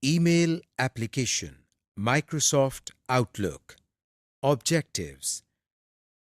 Email application, Microsoft Outlook. Objectives.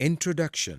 Introduction.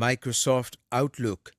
Microsoft Outlook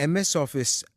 MS Office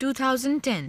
2010।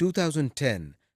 2010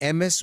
MS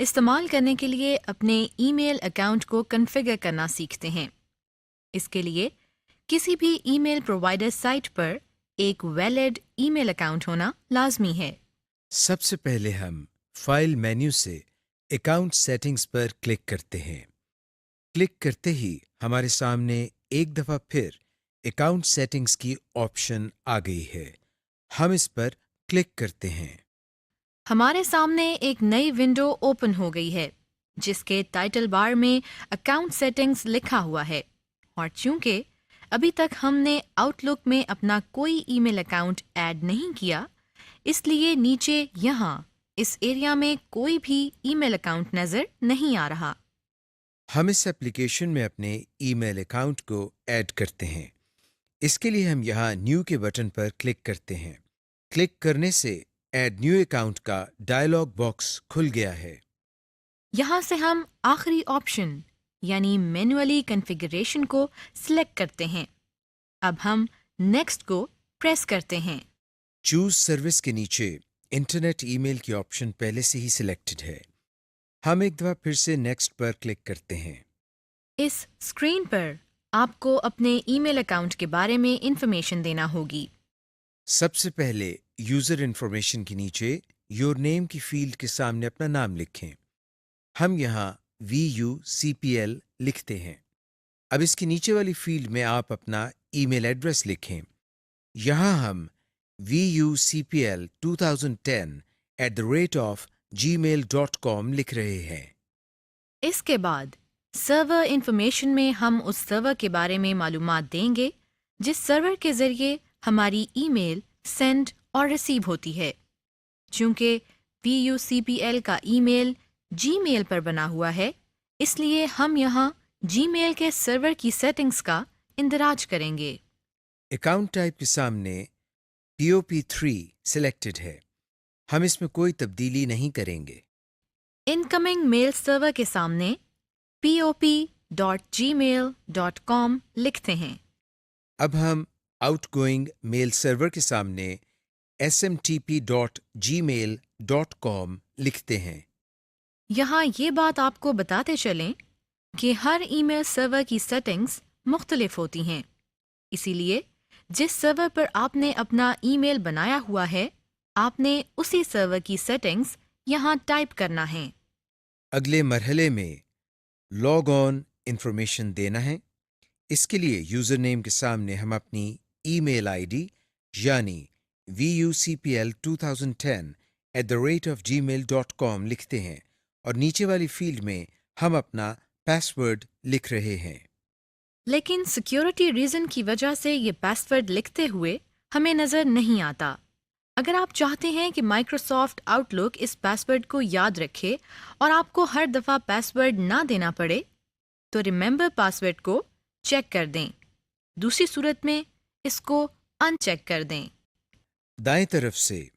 استعمال کرنے کے لیے اپنے ای میل اکاؤنٹ کو کنفیگر کرنا سیکھتے ہیں۔ اس کے لیے کسی بھی ای میل پرووائڈر سائٹ پر ایک ویلڈ ای میل اکاؤنٹ ہونا لازمی ہے۔ سب سے پہلے ہم فائل مینیو سے اکاؤنٹ سیٹنگز پر کلک کرتے ہیں۔ کلک کرتے ہی ہمارے سامنے ایک دفعہ پھر اکاؤنٹ سیٹنگز کی آپشن آ گئی ہے۔ ہم اس پر کلک کرتے ہیں۔ ہمارے سامنے ایک نئی ونڈو اوپن ہو گئی ہے جس کے ٹائٹل بار میں اکاؤنٹ سیٹنگز لکھا ہوا ہے، اور چونکہ ابھی تک ہم نے آؤٹ لک میں اپنا کوئی ای میل اکاؤنٹ ایڈ نہیں کیا، اس لیے نیچے یہاں اس ایریا میں کوئی بھی ای میل اکاؤنٹ نظر نہیں آ رہا۔ ہم اس ایپلیکیشن میں اپنے ای میل اکاؤنٹ کو ایڈ کرتے ہیں۔ اس کے لیے ہم یہاں نیو کے بٹن پر کلک کرتے ہیں۔ کلک کرنے سے ایڈ نیو اکاؤنٹ کا ڈائلاگ باکس کھل گیا ہے۔ یہاں سے ہم آخری آپشن یعنی مینولی کنفیگریشن کو سلیکٹ کرتے ہیں۔ اب ہم نیکسٹ کو پریس کرتے ہیں۔ چوز سروس کے نیچے انٹرنیٹ ای میل کی آپشن پہلے سے ہی سلیکٹڈ ہے۔ ہم ایک دفعہ پھر سے نیکسٹ پر کلک کرتے ہیں۔ اس اسکرین پر آپ کو اپنے ای میل اکاؤنٹ کے بارے میں انفارمیشن دینا ہوگی۔ سب سے پہلے یوزر انفارمیشن کے نیچے یور نیم کی فیلڈ کے سامنے اپنا نام لکھیں۔ ہم یہاں VUCPL لکھتے ہیں۔ اب اس کے نیچے والی فیلڈ میں آپ اپنا ای میل ایڈریس لکھیں۔ یہاں ہم VUCPL2010@gmail.com لکھ رہے ہیں۔ اس کے بعد سرور انفارمیشن میں ہم اس سرور کے بارے میں معلومات دیں گے جس سرور کے ذریعے ہماری ای میل سینڈ اور ریسیو ہوتی ہے۔ چونکہ VUCPL کا ای میل جی میل پر بنا ہوا ہے، اس لیے ہم یہاں جی میل کے سرور کی سیٹنگز کا اندراج کریں گے۔ اکاؤنٹ ٹائپ کے سامنے POP3 سلیکٹڈ ہے۔ ہم اس میں کوئی تبدیلی نہیں کریں گے۔ انکمنگ میل سرور کے سامنے pop.gmail.com لکھتے ہیں۔ اب ہم آؤٹ گوئنگ میل سرور کے سامنے smtp.gmail.com لکھتے ہیں۔ یہاں یہ بات آپ کو بتاتے چلیں کہ ہر ای میل سرور کی سیٹنگز مختلف ہوتی ہیں، اسی لیے جس سرور پر آپ نے اپنا ای میل بنایا ہوا ہے، آپ نے اسی سرور کی سیٹنگز یہاں ٹائپ کرنا ہے۔ اگلے مرحلے میں لاگ آن انفارمیشن دینا ہے۔ اس کے لیے یوزر نیم کے سامنے ہم اپنی ای میل آئی ڈی یعنی VUCPL2010@gmail.com لکھتے ہیں، اور نیچے والی فیلڈ میں ہم اپنا پاس ورڈ لکھ رہے ہیں۔ لیکن سیکیورٹی ریزن کی وجہ سے یہ پاس ورڈ لکھتے ہوئے ہمیں نظر نہیں آتا۔ اگر آپ چاہتے ہیں کہ مائکروسافٹ آؤٹ لک اس پاس ورڈ کو یاد رکھے اور آپ کو ہر دفعہ پاس ورڈ نہ دینا پڑے، تو ریممبر پاس ورڈ کو چیک کر دیں۔ دوسری صورت میں اس کو ان چیک کر دیں۔ دائیں طرف سے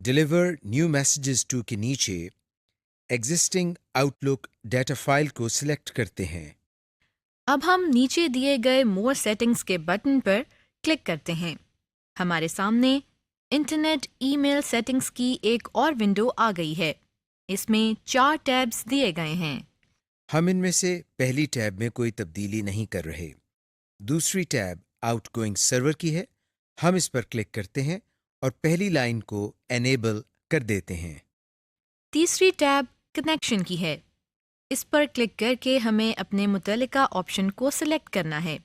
ڈیلیور نیو میسیجز ٹو کے نیچے ایگزسٹنگ آؤٹ لک ڈیٹا فائل کو سلیکٹ کرتے ہیں۔ اب ہم نیچے دیے گئے مور سیٹنگز کے بٹن پر کلک کرتے ہیں۔ ہمارے سامنے انٹرنیٹ ای میل سیٹنگز کی ایک اور ونڈو آ گئی ہے۔ اس میں 4 ٹیبز دیے گئے ہیں۔ ہم ان میں سے پہلی ٹیب میں کوئی تبدیلی نہیں کر رہے۔ دوسری ٹیب آؤٹ گوئنگ سرور کی ہے۔ ہم اس پر کلک کرتے ہیں اور پہلی لائن کو انیبل کر دیتے ہیں۔ تیسری ٹیب کنیکشن کی ہے۔ اس پر کلک کر کے ہمیں اپنے متعلقہ آپشن کو سلیکٹ کرنا ہے۔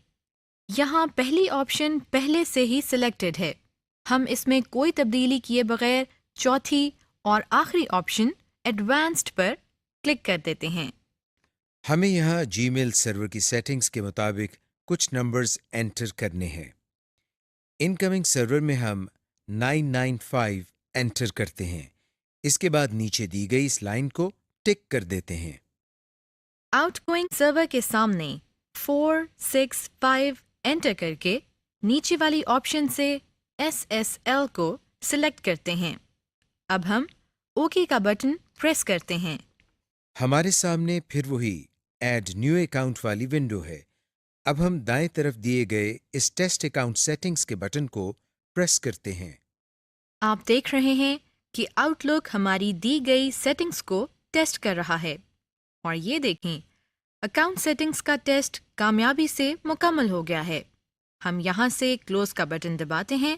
یہاں پہلی آپشن پہلے سے ہی سلیکٹڈ ہے۔ ہم اس میں کوئی تبدیلی کیے بغیر چوتھی اور آخری آپشن ایڈوانسڈ پر کلک کر دیتے ہیں۔ ہمیں یہاں جی میل سرور کی سیٹنگز کے مطابق کچھ نمبرز انٹر کرنے ہیں۔ انکمنگ سرور میں ہم 995 انٹر کرتے ہیں۔ اس کے بعد نیچے دی گئی اس لائن کو ٹک کر دیتے ہیں۔ آؤٹ گوئنگ سرور کے سامنے 465 انٹر کر کے نیچے والی آپشن سے SSL کو سلیکٹ کرتے ہیں۔ اب ہم اوکے کا بٹن پریس کرتے ہیں۔ ہمارے سامنے پھر وہی ایڈ نیو اکاؤنٹ والی ونڈو ہے۔ اب ہم دائیں طرف دیے گئے اس ٹیسٹ اکاؤنٹ سیٹنگز کے بٹن کو پریس کرتے ہیں۔ آپ دیکھ رہے ہیں کہ آؤٹ لک ہماری دی گئی سیٹنگز کو ٹیسٹ کر رہا ہے، اور یہ دیکھیں اکاؤنٹ سیٹنگز کا ٹیسٹ کامیابی سے مکمل ہو گیا ہے۔ ہم یہاں سے کلوز کا بٹن دباتے ہیں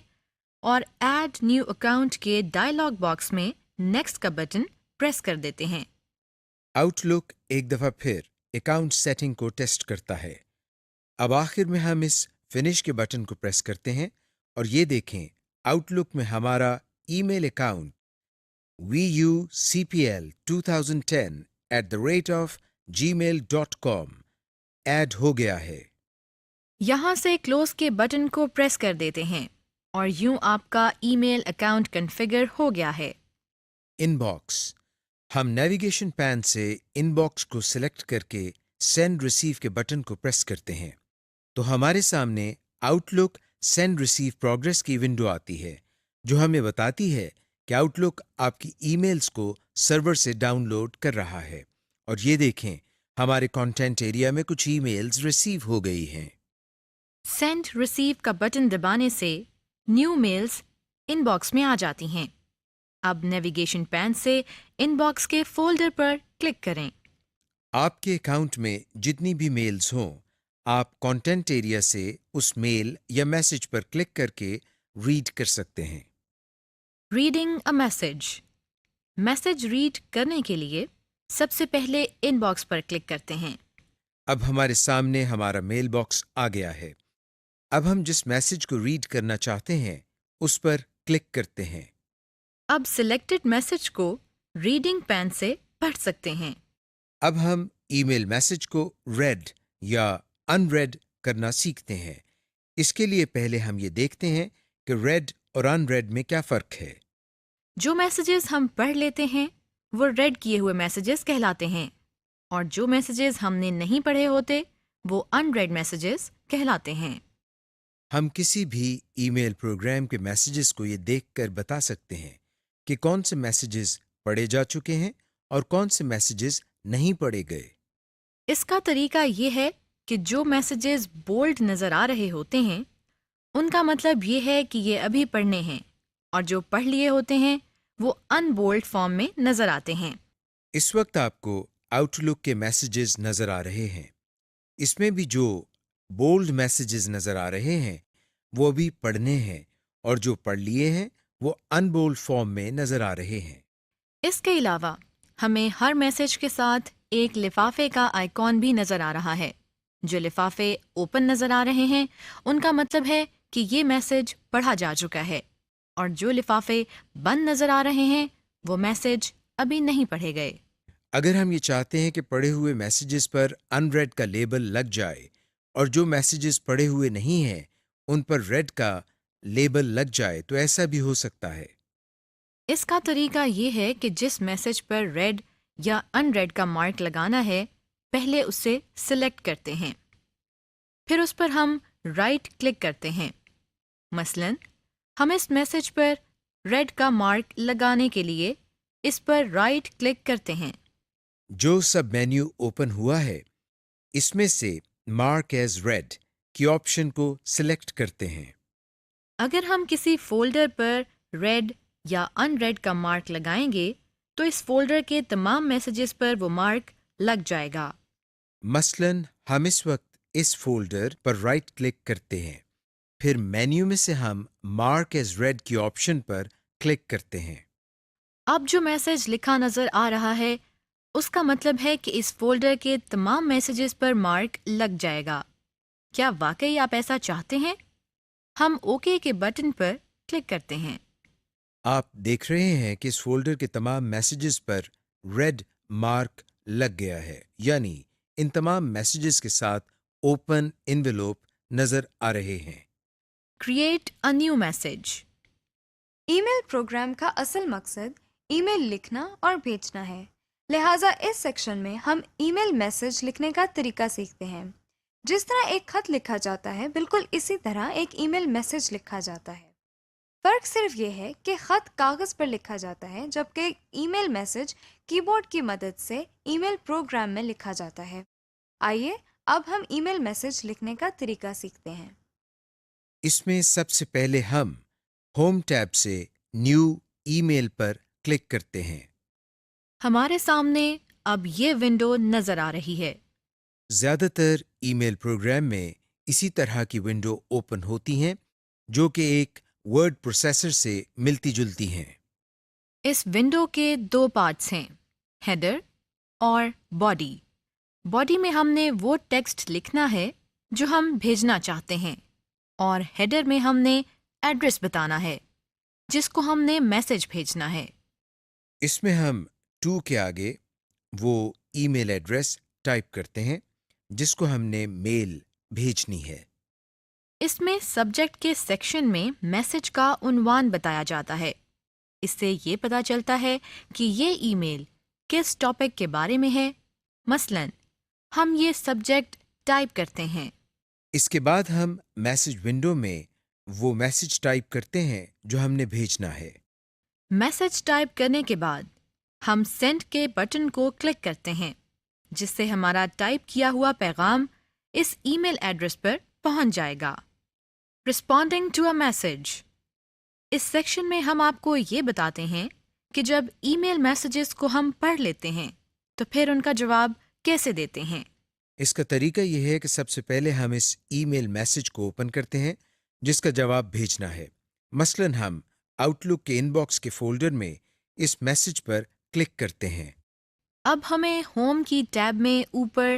اور ایڈ نیو اکاؤنٹ کے ڈائلاگ باکس میں نیکسٹ کا بٹن پریس کر دیتے ہیں۔ آؤٹ لک ایک دفعہ پھر اکاؤنٹ سیٹنگ کو ٹیسٹ کرتا ہے۔ اب آخر میں ہم اس فنش کے بٹن کو پریس کرتے ہیں اور یہ دیکھیں آؤٹ لک میں ہمارا ای میل اکاؤنٹ vucpl2010@gmail.com ایڈ ہو گیا ہے۔ یہاں سے کلوز کے بٹن کو پریس کر دیتے ہیں اور یوں آپ کا ای میل اکاؤنٹ کنفیگر ہو گیا ہے۔ ان باکس، ہم نیویگیشن پین سے ان باکس کو سلیکٹ کر کے سینڈ ریسیو کے بٹن کو پریس کرتے ہیں تو ہمارے سامنے آؤٹ لک سینڈ ریسیو پروگرس کی ونڈو آتی ہے جو ہمیں بتاتی ہے کہ آؤٹ لک آپ کی ای میلز کو سرور سے ڈاؤن لوڈ کر رہا ہے، اور یہ دیکھیں ہمارے کانٹینٹ ایریا میں کچھ ای میلز ریسیو ہو گئی ہیں۔ سینڈ ریسیو کا بٹن دبانے سے نیو میلز ان باکس میں آ جاتی ہیں۔ اب نیویگیشن پین سے ان باکس کے فولڈر پر کلک کریں۔ آپ کے اکاؤنٹ میں جتنی بھی میلز ہوں، آپ کانٹینٹ ایریا سے اس میل یا میسج پر کلک کر کے ریڈ کر سکتے ہیں۔ Reading a message, message read کرنے کے لیے سب سے پہلے ان باکس پر کلک کرتے ہیں۔ اب ہمارے سامنے ہمارا میل باکس آ گیا ہے۔ اب ہم جس میسج کو ریڈ کرنا چاہتے ہیں اس پر کلک کرتے ہیں۔ اب سلیکٹڈ میسج کو ریڈنگ پین سے پڑھ سکتے ہیں۔ اب ہم ای میل میسج کو ریڈ یا ان ریڈ کرنا سیکھتے ہیں۔ اس کے لیے پہلے ہم یہ دیکھتے ہیں کہ ریڈ اور ان ریڈ میں کیا فرق ہے۔ جو میسیجز ہم پڑھ لیتے ہیں وہ ریڈ کیے ہوئے میسیجز کہلاتے ہیں، اور جو میسیجز ہم نے نہیں پڑھے ہوتے وہ ان ریڈ میسیجز کہلاتے ہیں۔ ہم کسی بھی ای میل پروگرام کے میسیجز کو یہ دیکھ کر بتا سکتے ہیں کہ کون سے میسیجز پڑھے جا چکے ہیں اور کون سے میسیجز نہیں پڑھے گئے۔ اس کا طریقہ یہ ہے کہ جو میسیجز بولڈ نظر آ رہے ہوتے ہیں ان کا مطلب یہ ہے کہ یہ ابھی پڑھنے ہیں، اور جو پڑھ لیے ہوتے ہیں وہ ان بولڈ فارم میں نظر آتے ہیں۔ اس وقت آپ کو آؤٹ لک کے میسیجز نظر آ رہے ہیں۔ اس میں بھی جو بولڈ میسیجز نظر آ رہے ہیں وہ بھی پڑھنے ہیں، اور جو پڑھ لیے ہیں وہ ان بولڈ فارم میں نظر آ رہے ہیں۔ اس کے علاوہ ہمیں ہر میسج کے ساتھ ایک لفافے کا آئیکن بھی نظر آ رہا ہے۔ جو لفافے اوپن نظر آ رہے ہیں ان کا مطلب ہے کہ یہ میسج پڑھا جا چکا ہے، اور جو لفافے بند نظر آ رہے ہیں وہ میسج ابھی نہیں پڑھے گئے۔ اگر ہم یہ چاہتے ہیں کہ پڑھے ہوئے میسیجز پر ان ریڈ کا لیبل لگ جائے اور جو میسیجز پڑھے ہوئے نہیں ہیں ان پر ریڈ کا لیبل لگ جائے تو ایسا بھی ہو سکتا ہے۔ اس کا طریقہ یہ ہے کہ جس میسج پر ریڈ یا ان ریڈ کا مارک لگانا ہے پہلے اسے سلیکٹ کرتے ہیں، پھر اس پر ہم رائٹ کلک کرتے ہیں۔ مثلاً ہم اس میسج پر ریڈ کا مارک لگانے کے لیے اس پر رائٹ کلک کرتے ہیں۔ جو سب مینیو اوپن ہوا ہے اس میں سے مارک ایز ریڈ کی آپشن کو سلیکٹ کرتے ہیں۔ اگر ہم کسی فولڈر پر ریڈ یا ان ریڈ کا مارک لگائیں گے تو اس فولڈر کے تمام میسیجز پر وہ مارک لگ جائے گا۔ مثلاً ہم اس وقت اس فولڈر پر رائٹ کلک کرتے ہیں، پھر مینیو میں سے ہم مارک ایز ریڈ کی آپشن پر کلک کرتے ہیں۔ اب جو میسج لکھا نظر آ رہا ہے اس کا مطلب ہے کہ اس فولڈر کے تمام میسیجز پر مارک لگ جائے گا۔ کیا واقعی آپ ایسا چاہتے ہیں؟ ہم اوکے کے بٹن پر کلک کرتے ہیں۔ آپ دیکھ رہے ہیں کہ اس فولڈر کے تمام میسیجز پر ریڈ مارک لگ گیا ہے، یعنی ان تمام میسیجز کے ساتھ اوپن انویلوپ نظر آ رہے ہیں۔ Create a new message. Email program کا اصل مقصد ای میل لکھنا اور بھیجنا ہے، لہٰذا اس سیکشن میں ہم ای میل میسج لکھنے کا طریقہ سیکھتے ہیں۔ جس طرح ایک خط لکھا جاتا ہے بالکل اسی طرح ایک ای میل میسج لکھا جاتا ہے۔ فرق صرف یہ ہے کہ خط کاغذ پر لکھا جاتا ہے جبکہ ای میل میسج کی بورڈ کی مدد سے ای میل پروگرام میں لکھا جاتا ہے۔ آئیے اب ہم ای میل میسج لکھنے کا طریقہ سیکھتے ہیں۔ اس میں سب سے پہلے ہم ہوم ٹیب سے نیو ای میل پر کلک کرتے ہیں۔ ہمارے سامنے اب یہ ونڈو نظر آ رہی ہے۔ زیادہ تر ای میل پروگرام میں اسی طرح کی ونڈو اوپن ہوتی ہیں جو کہ ایک ورڈ پروسیسر سے ملتی جلتی ہیں۔ اس ونڈو کے دو پارٹس ہیں، ہیڈر اور باڈی۔ باڈی میں ہم نے وہ ٹیکسٹ لکھنا ہے جو ہم بھیجنا چاہتے ہیں، اور ہیڈر میں ہم نے ایڈریس بتانا ہے جس کو ہم نے میسج بھیجنا ہے۔ اس میں ہم ٹو کے آگے وہ ای میل ایڈریس ٹائپ کرتے ہیں جس کو ہم نے میل بھیجنی ہے۔ اس میں سبجیکٹ کے سیکشن میں میسج کا عنوان بتایا جاتا ہے۔ اس سے یہ پتہ چلتا ہے کہ یہ ای میل کس ٹاپک کے بارے میں ہے۔ مثلاً ہم یہ سبجیکٹ ٹائپ کرتے ہیں۔ اس کے بعد ہم میسج ونڈو میں وہ میسج ٹائپ کرتے ہیں جو ہم نے بھیجنا ہے۔ میسج ٹائپ کرنے کے بعد ہم سینڈ کے بٹن کو کلک کرتے ہیں، جس سے ہمارا ٹائپ کیا ہوا پیغام اس ای میل ایڈریس پر پہنچ جائے گا۔ رسپونڈنگ ٹو اے میسج، اس سیکشن میں ہم آپ کو یہ بتاتے ہیں کہ جب ای میل میسیجز کو ہم پڑھ لیتے ہیں تو پھر ان کا جواب کیسے دیتے ہیں۔ اس کا طریقہ یہ ہے کہ سب سے پہلے ہم اس ای میل میسج کو اوپن کرتے ہیں جس کا جواب بھیجنا ہے۔ مثلاً ہم آؤٹ لک کے ان باکس کے فولڈر میں اس میسج پر کلک کرتے ہیں۔ اب ہمیں ہوم کی ٹیب میں اوپر